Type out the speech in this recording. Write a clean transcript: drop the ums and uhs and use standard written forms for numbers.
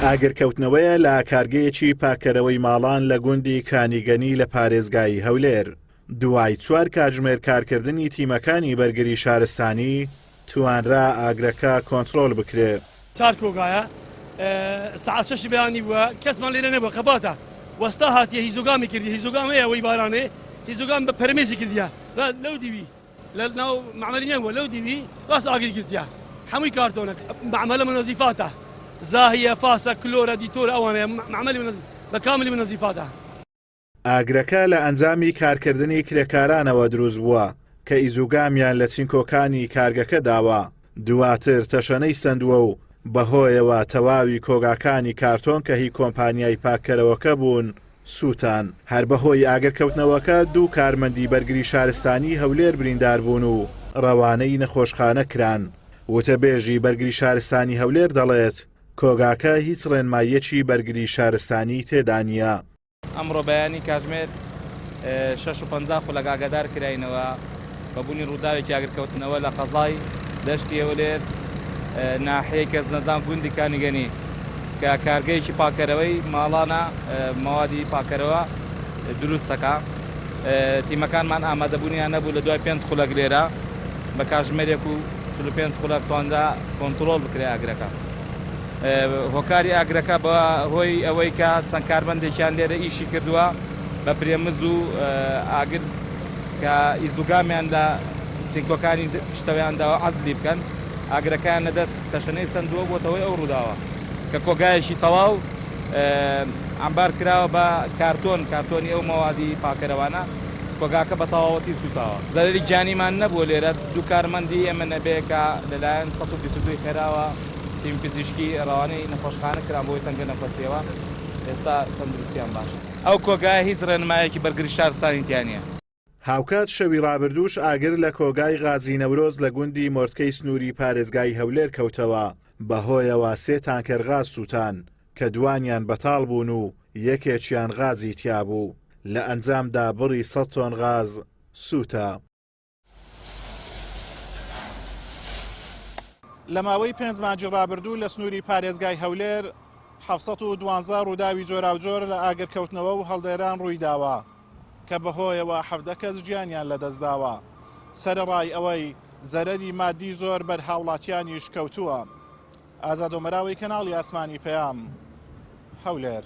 ئاگرکەوتنەوەیە لە کارگەیەکی پاکەرەوەی ماڵان لە گوندی کانیگەنی لە پارێزگای هەولێر. دوای 4 کاتژمێر کارکردنی تیمەکانی بەرگری شارستانی توانرا ئاگرەکە کۆنتڕۆڵ بکرێت. 4 کۆگایە ساعت 6 بەیانی بووە، کەسمان لێرە نەبووە قەباتە وەستا هاتیە هیزۆگامی کردی، هیزۆگام هەیە ئەوەی بارانێ، هیزۆگام بە پەرمێزی کردیە لەو دیوی لە ناو معمەلی بووە، لەو دیوی ڕاست ئاگری کردیە هەمووی کارتۆنە معمەلە منەزیفاتە زاهیە فاسە کلۆرە دیتۆر ئەوانەیە معمەلی بەکاملی منەزیفاتە. ئاگرەکە لە ئەنجامی کارکردنی کرێکارانەوە دروست بووە کە ئیزوگامیان لە چینکۆکانی کارگەکە داوە، دواتر تەشەنەی سندووە و بەهۆیەوە تەواوی کۆگاکانی کارتۆن کە هی کۆمپانیای پاکەرەوەکە بوون سووتان. هەر بەهۆی ئاگرکەوتنەوەکە 2 کارمەندی بەرگری شارستانی هەولێر بریندار بوون و ڕەوانەی نەخۆشخانە کران. وتەبێژی بەرگری شارستانی هەولێر دەڵێت کۆگاکە هیچ ڕێنماییەکی بەرگری شارستانی تێدا نییە. ئەمڕۆ بەیانی کاتژمێر 6:50 خولەک ئاگادار کراینەوە بەبوونی ڕووداوێکی ئاگرکەوتنەوە لە قەزای دەشتی هەولێر ناحەیە کەس نەزان گوندی کانیگەنی کە کارگەیەکی پاکەرەوەی ماڵانە مەوادی پاکەرەوە دروستەکە. تیمەکانمان ئامادەبوونیان نەبوو لە دوای 5 خولەک لێرە بە کاتژمێرێک و 45 خولەک تواندا کۆنتڕۆڵ بکرێ ئاگرەکە. هۆکاری ئاگرەکە بە هۆی ئەوەی کە چەند کارمەندێکیان لێرە ئیشی کردووە بە پرێمز و ئاگر کە ئیزوگامیان لە چینکۆکانی شتەوەیانداوە عەزلی بکەن، ئاگرەکەیان لەدەست تەشەنەی سندووە بۆتەوەی ئەو ڕووداوە کە کۆگایەکی تەواو ئەمبار کراوە بە کارتۆنی ئەو مەوادی پاکەرەوانە. کۆگاکە بە تەواوەتی سوتاوە، زەرری جانیمان نەبووە لێرە. 2 کارمەندی ئێمە نەبێ کە لەلایەن 122 خێراوە تیم پزیشکی ڕەوانەی نەخۆشخانە کران بۆی تەنگە نەفەسیەوە، ئێستا تەندروستیان باشە. ئەو کۆگای هیچ ڕێنمایەکی بەرگری شارستانی تیانە. هاوکات شەوی ڕابردووش ئاگر لە کۆگای غازی نەورۆز لە گوندی مۆردکەی سنووری پارێزگای هەولێر کەوتەوە، بەهۆیەوە 3 تانکەر غاز سووتان کە دوانیان بەتاڵ بوون و یەکێکیان غازی تیا بوو. لە ئەنجامدا بڕی 100 تۆن غاز سووتە. لە ماوەی 5 مانگی ڕابردوو لە سنووری پارێزگای هەولێر 712 ڕووداوی جۆراوجۆر لە ئاگرکەوتنەوە و هەڵدێران ڕووی داوە کە بەهۆیەوە 17 کەس گیانیان لەدەستداوە. سەرڕای ئەوەی زەرەری مادی زۆر بەرهاوڵاتیانیش کەوتووە. ئازاد و مەراوی کەناڵی ئاسمانی پەیام، هەولێر.